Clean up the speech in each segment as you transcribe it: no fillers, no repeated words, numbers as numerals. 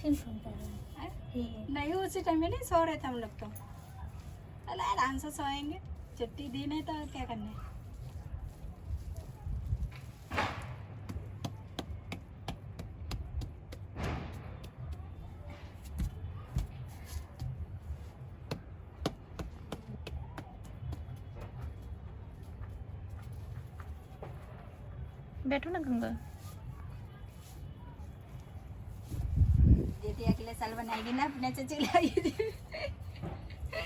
किन फोन कर रहे हैं? नहीं उसी टाइम में नहीं सो रहे थे हम लोग तो। अरे आराम से सोएंगे, छुट्टी दी नहीं तो क्या करना है। बैठो ना गंगा। दीदी अगले साल बनाएगी ना अपने से चिल्लाएगी।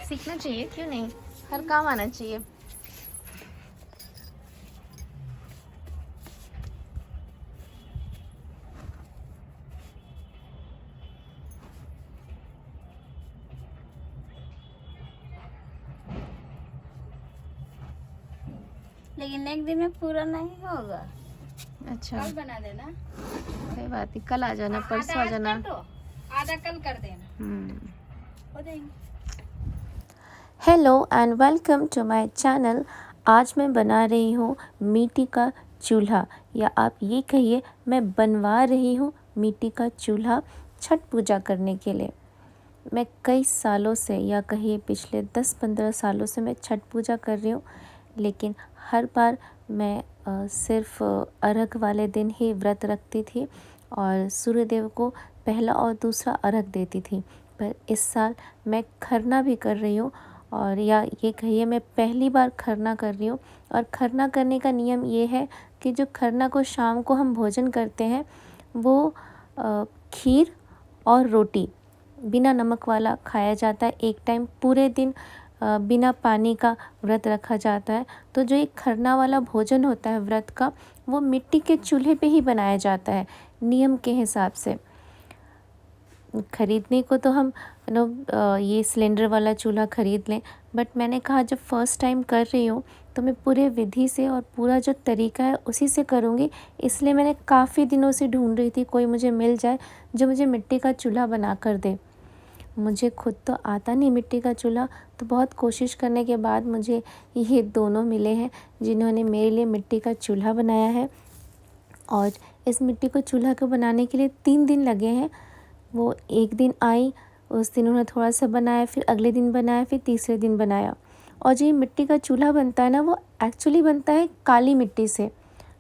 सीखना चाहिए, क्यों नहीं, हर काम आना चाहिए। लेकिन एक दिन में पूरा नहीं होगा। अच्छा, कल बना देना। कोई बात नहीं, कल आ जाना, परसों आ जाना। तो आधा कल कर देना, हो जाएंगे। Hello and welcome to my channel. आज मैं बना रही हूँ मिट्टी का चूल्हा, या आप ये कहिए मैं बनवा रही हूँ मिट्टी का चूल्हा छठ पूजा करने के लिए। मैं कई सालों से, या कहिए पिछले 10-15 सालों से मैं छठ पूजा कर रही हूँ, लेकिन हर बार मैं सिर्फ अर्घ वाले दिन ही व्रत रखती थी और सूर्यदेव को पहला और दूसरा अर्घ देती थी। पर इस साल मैं खरना भी कर रही हूँ, और या ये कहिए मैं पहली बार खरना कर रही हूँ। और खरना करने का नियम ये है कि जो खरना को शाम को हम भोजन करते हैं वो खीर और रोटी बिना नमक वाला खाया जाता है। एक टाइम पूरे दिन बिना पानी का व्रत रखा जाता है। तो जो एक खरना वाला भोजन होता है व्रत का, वो मिट्टी के चूल्हे पे ही बनाया जाता है नियम के हिसाब से। ख़रीदने को तो हम ये सिलेंडर वाला चूल्हा ख़रीद लें, बट मैंने कहा जब फर्स्ट टाइम कर रही हूँ तो मैं पूरे विधि से और पूरा जो तरीका है उसी से करूँगी। इसलिए मैंने काफ़ी दिनों से ढूंढ रही थी कोई मुझे मिल जाए जो मुझे मिट्टी का चूल्हा बना कर दे। मुझे खुद तो आता नहीं मिट्टी का चूल्हा, तो बहुत कोशिश करने के बाद मुझे ये दोनों मिले हैं जिन्होंने मेरे लिए मिट्टी का चूल्हा बनाया है। और इस मिट्टी को चूल्हा को बनाने के लिए 3 दिन लगे हैं। वो एक दिन आई, उस दिन उन्होंने थोड़ा सा बनाया, फिर अगले दिन बनाया, फिर तीसरे दिन बनाया। और जो ये मिट्टी का चूल्हा बनता है ना, वो एक्चुअली बनता है काली मिट्टी से।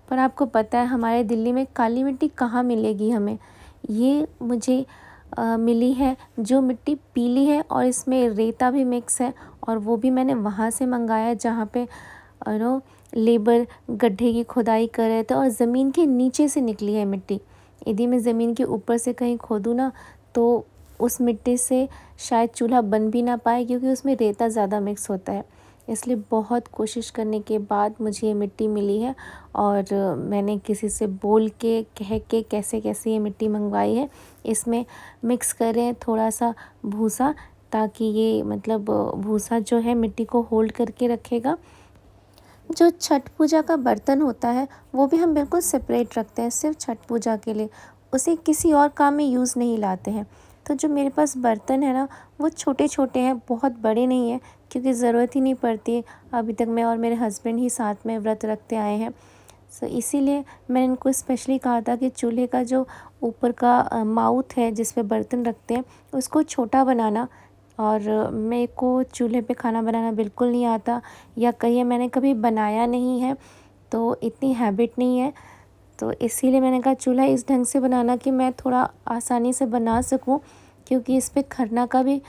पर आपको पता है हमारे दिल्ली में काली मिट्टी कहाँ मिलेगी हमें। ये मुझे मिली है जो मिट्टी पीली है और इसमें रेता भी मिक्स है, और वो भी मैंने वहाँ से मंगाया जहाँ पे लेबर गड्ढे की खुदाई कर रहे थे और ज़मीन के नीचे से निकली है मिट्टी। यदि मैं ज़मीन के ऊपर से कहीं खोदूँ ना तो उस मिट्टी से शायद चूल्हा बन भी ना पाए, क्योंकि उसमें रेता ज़्यादा मिक्स होता है। इसलिए बहुत कोशिश करने के बाद मुझे ये मिट्टी मिली है, और मैंने किसी से बोल के कह के कैसे कैसे ये मिट्टी मंगवाई है। इसमें मिक्स करें थोड़ा सा भूसा, ताकि ये मतलब भूसा जो है मिट्टी को होल्ड करके रखेगा। जो छठ पूजा का बर्तन होता है वो भी हम बिल्कुल सेपरेट रखते हैं, सिर्फ छठ पूजा के लिए, उसे किसी और काम में यूज़ नहीं लाते हैं। तो जो मेरे पास बर्तन है ना, वो छोटे छोटे हैं, बहुत बड़े नहीं हैं, क्योंकि ज़रूरत ही नहीं पड़ती। अभी तक मैं और मेरे हस्बैंड ही साथ में व्रत रखते आए हैं। सो इसीलिए मैंने इनको स्पेशली कहा था कि चूल्हे का जो ऊपर का माउथ है जिस पे बर्तन रखते हैं उसको छोटा बनाना। और मेरे को चूल्हे पे खाना बनाना बिल्कुल नहीं आता, या कहिए मैंने कभी बनाया नहीं है, तो इतनी हैबिट नहीं है। तो इसीलिए मैंने कहा चूल्हा इस ढंग से बनाना कि मैं थोड़ा आसानी से बना सकूं, क्योंकि इस पे खरना का भी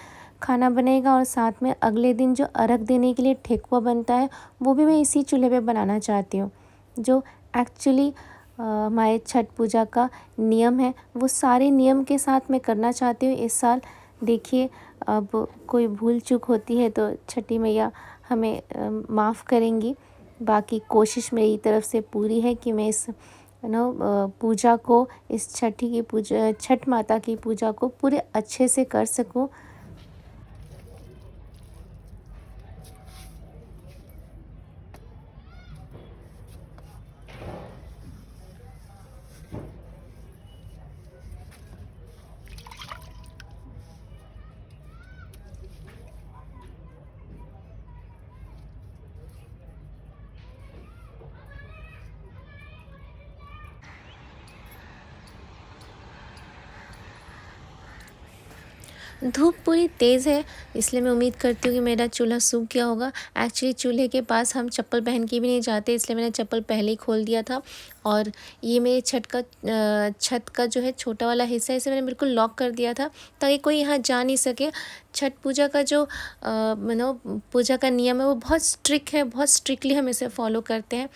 खाना बनेगा और साथ में अगले दिन जो अर्घ देने के लिए ठेकुआ बनता है वो भी मैं इसी चूल्हे पे बनाना चाहती हूँ। जो एक्चुअली हमारे छठ पूजा का नियम है, वो सारे नियम के साथ मैं करना चाहती हूँ इस साल। देखिए, अब कोई भूल चूक होती है तो छठी मैया हमें माफ़ करेंगी। बाकी कोशिश मेरी तरफ से पूरी है कि मैं इस पूजा को, इस छठ माता की पूजा को पूरे अच्छे से कर सकूं। धूप पूरी तेज़ है, इसलिए मैं उम्मीद करती हूँ कि मेरा चूल्हा सूख गया होगा। एक्चुअली चूल्हे के पास हम चप्पल पहन के भी नहीं जाते, इसलिए मैंने चप्पल पहले ही खोल दिया था। और ये मेरे छत का जो है छोटा वाला हिस्सा है, इसे मैंने बिल्कुल लॉक कर दिया था ताकि कोई यहाँ जा नहीं सके। छठ पूजा का जो पूजा का नियम है वो बहुत स्ट्रिक्ट है, बहुत स्ट्रिक्टली हम इसे फॉलो करते हैं।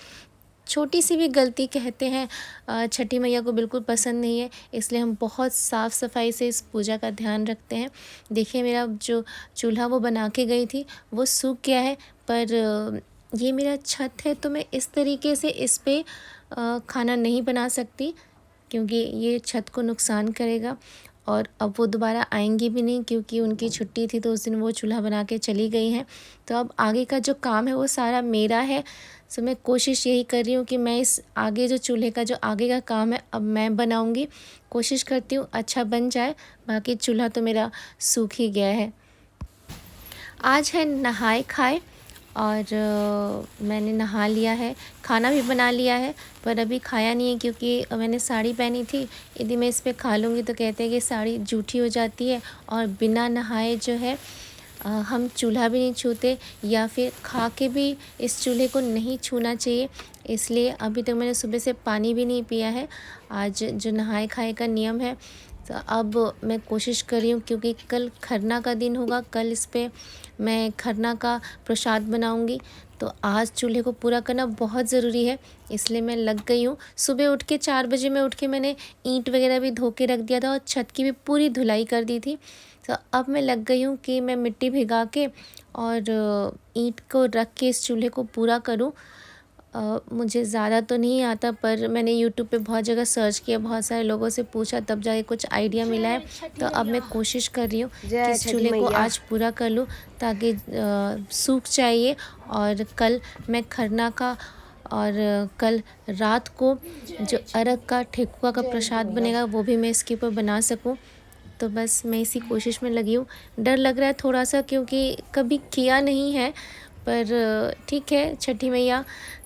छोटी सी भी गलती कहते हैं छठी मैया को बिल्कुल पसंद नहीं है, इसलिए हम बहुत साफ़ सफाई से इस पूजा का ध्यान रखते हैं। देखिए मेरा जो चूल्हा वो बना के गई थी वो सूख गया है, पर ये मेरा छत है तो मैं इस तरीके से इस पे खाना नहीं बना सकती क्योंकि ये छत को नुकसान करेगा। और अब वो दोबारा आएंगी भी नहीं क्योंकि उनकी छुट्टी थी तो उस दिन वो चूल्हा बना के चली गई हैं। तो अब आगे का जो काम है वो सारा मेरा है। सो मैं कोशिश यही कर रही हूँ कि मैं इस आगे जो चूल्हे का जो आगे का काम है अब मैं बनाऊँगी। कोशिश करती हूँ अच्छा बन जाए, बाकी चूल्हा तो मेरा सूख ही गया है। आज है नहाए खाए और मैंने नहा लिया है, खाना भी बना लिया है, पर अभी खाया नहीं है क्योंकि मैंने साड़ी पहनी थी। यदि मैं इस पे खा लूँगी तो कहते हैं कि साड़ी जूठी हो जाती है और बिना नहाए जो है हम चूल्हा भी नहीं छूते या फिर खा के भी इस चूल्हे को नहीं छूना चाहिए। इसलिए अभी तक मैंने सुबह से पानी भी नहीं पिया है। आज जो नहाए खाए का नियम है, तो अब मैं कोशिश कर रही हूँ क्योंकि कल खरना का दिन होगा, कल इस पे मैं खरना का प्रसाद बनाऊँगी। तो आज चूल्हे को पूरा करना बहुत ज़रूरी है, इसलिए मैं लग गई हूँ। सुबह उठ के 4 बजे मैं उठ के मैंने ईंट वगैरह भी धो के रख दिया था और छत की भी पूरी धुलाई कर दी थी। तो अब मैं लग गई हूँ कि मैं मिट्टी भिगा के और ईंट को रख के इस चूल्हे को पूरा करूँ। मुझे ज़्यादा तो नहीं आता, पर मैंने यूट्यूब पे बहुत जगह सर्च किया, बहुत सारे लोगों से पूछा, तब जाके कुछ आइडिया मिला है। तो अब मैं कोशिश कर रही हूँ कि इस चूल्हे को आज पूरा कर लूँ ताकि सूख जाए और कल मैं खरना का और कल रात को जो अरग का ठेकुआ का प्रसाद बनेगा वो भी मैं इसके ऊपर बना सकूँ। तो बस मैं इसी कोशिश में लगी हूँ। डर लग रहा है थोड़ा सा क्योंकि कभी किया नहीं है, पर ठीक है, छठी मैया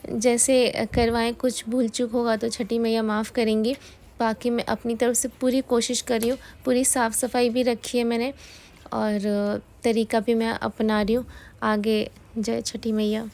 जैसे करवाएं, कुछ भूल चूक होगा तो छठी मैया माफ़ करेंगी। बाकी मैं अपनी तरफ से पूरी कोशिश कर रही हूँ, पूरी साफ़ सफाई भी रखी है मैंने और तरीका भी मैं अपना रही हूँ। आगे जय छठी मैया।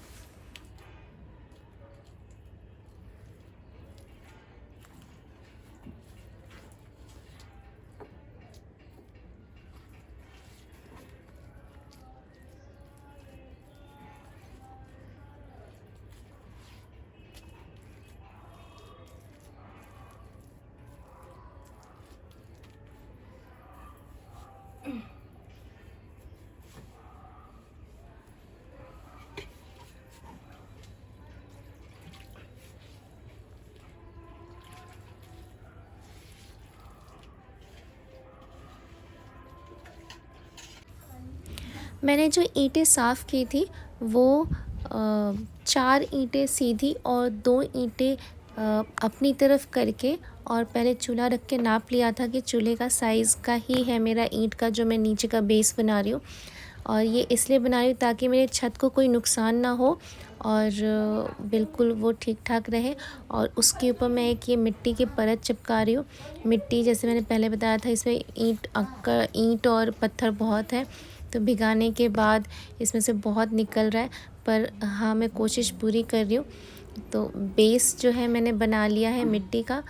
मैंने जो ईंटें साफ़ की थी वो 4 ईंटें सीधी और 2 ईंटें अपनी तरफ करके, और पहले चूल्हा रख के नाप लिया था कि चूल्हे का साइज़ का ही है मेरा ईंट का जो मैं नीचे का बेस बना रही हूँ। और ये इसलिए बना रही हूँ ताकि मेरे छत को कोई नुकसान ना हो और बिल्कुल वो ठीक ठाक रहे। और उसके ऊपर मैं एक ये मिट्टी की परत चिपका रही हूँ। मिट्टी, जैसे मैंने पहले बताया था, इसमें ईंट और पत्थर बहुत है, तो भिगाने के बाद इसमें से बहुत निकल रहा है, पर हाँ मैं कोशिश पूरी कर रही हूँ। तो बेस जो है मैंने बना लिया है मिट्टी का,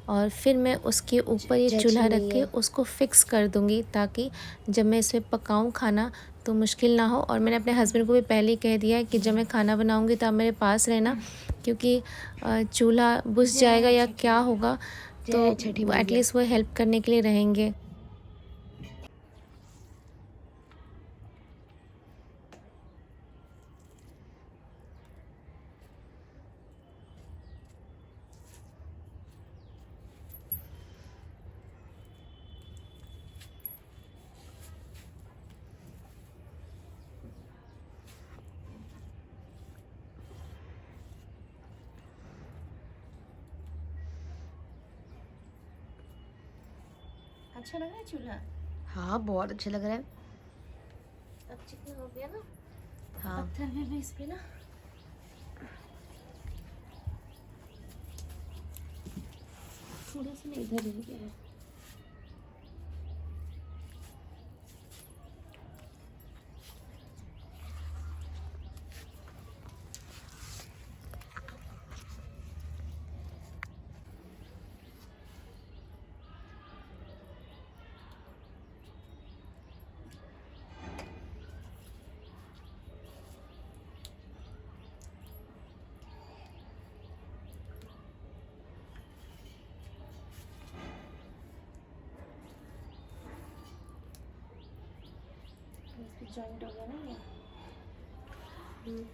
और फिर मैं उसके ऊपर ये चूल्हा रख के उसको फिक्स कर दूँगी ताकि जब मैं इसमें पकाऊँ खाना तो मुश्किल ना हो। और मैंने अपने हस्बैंड को भी पहले ही कह दिया है कि जब मैं खाना बनाऊँगी तो आप मेरे पास रहना, क्योंकि चूल्हा बुझ जाएगा या क्या होगा तो एटलीस्ट वो हेल्प करने के लिए रहेंगे। अच्छा लग रहा है चूल्हा? हाँ बहुत अच्छा लग रहा है। अब चिकना हो गया ना, हाँ पत्थर है इस पे ना। थोड़ा सा ना इधर हो गया है। जॉइंट हो गया ना ये।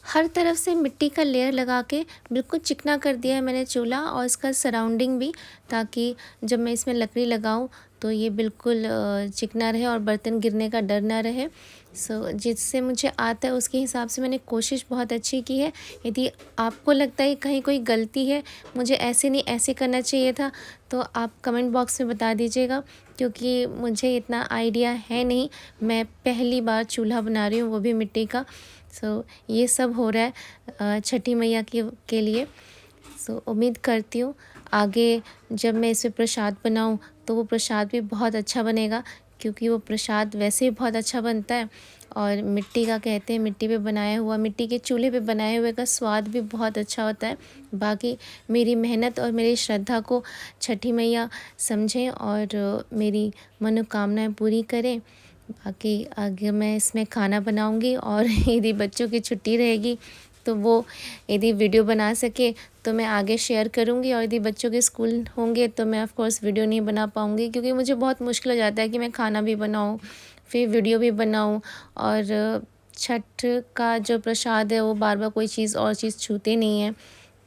हर तरफ से मिट्टी का लेयर लगा के बिल्कुल चिकना कर दिया है मैंने चूल्हा और इसका सराउंडिंग भी, ताकि जब मैं इसमें लकड़ी लगाऊं तो ये बिल्कुल चिकना रहे और बर्तन गिरने का डर ना रहे। जिससे मुझे आता है उसके हिसाब से मैंने कोशिश बहुत अच्छी की है। यदि आपको लगता है कहीं कोई गलती है, मुझे ऐसे नहीं ऐसे करना चाहिए था, तो आप कमेंट बॉक्स में बता दीजिएगा, क्योंकि मुझे इतना आइडिया है नहीं। मैं पहली बार चूल्हा बना रही हूँ, वो भी मिट्टी का। ये सब हो रहा है छठी मैया के लिए। उम्मीद करती हूँ आगे जब मैं इसे प्रसाद बनाऊँ तो वो प्रसाद भी बहुत अच्छा बनेगा, क्योंकि वो प्रसाद वैसे ही बहुत अच्छा बनता है। और मिट्टी का कहते हैं, मिट्टी पे बनाया हुआ, मिट्टी के चूल्हे पे बनाए हुए का स्वाद भी बहुत अच्छा होता है। बाकी मेरी मेहनत और मेरी श्रद्धा को छठी मैया समझें और मेरी मनोकामनाएं पूरी करें। बाकी आगे मैं इसमें खाना बनाऊंगी, और यदि बच्चों की छुट्टी रहेगी तो वो यदि वीडियो बना सके तो मैं आगे शेयर करूंगी, और यदि बच्चों के स्कूल होंगे तो मैं ऑफ़ कोर्स वीडियो नहीं बना पाऊंगी, क्योंकि मुझे बहुत मुश्किल हो जाता है कि मैं खाना भी बनाऊं, फिर वीडियो भी बनाऊं। और छठ का जो प्रसाद है वो बार बार कोई चीज़ और चीज़ छूते नहीं है।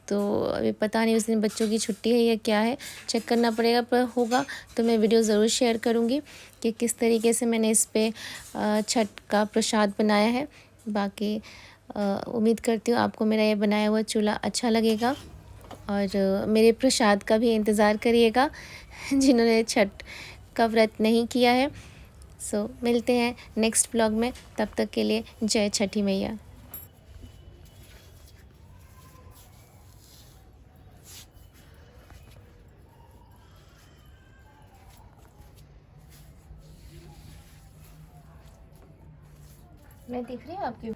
तो अभी पता नहीं उस दिन बच्चों की छुट्टी है या क्या है, चेक करना पड़ेगा, पर होगा तो मैं वीडियो ज़रूर शेयर करूँगी कि किस तरीके से मैंने इस पे छठ का प्रसाद बनाया है। बाकी उम्मीद करती हूँ आपको मेरा ये बनाया हुआ चूल्हा अच्छा लगेगा, और मेरे प्रसाद का भी इंतज़ार करिएगा जिन्होंने छठ का व्रत नहीं किया है। मिलते हैं नेक्स्ट ब्लॉग में, तब तक के लिए जय छठी मैया। मैं दिख रही हूँ आपकी?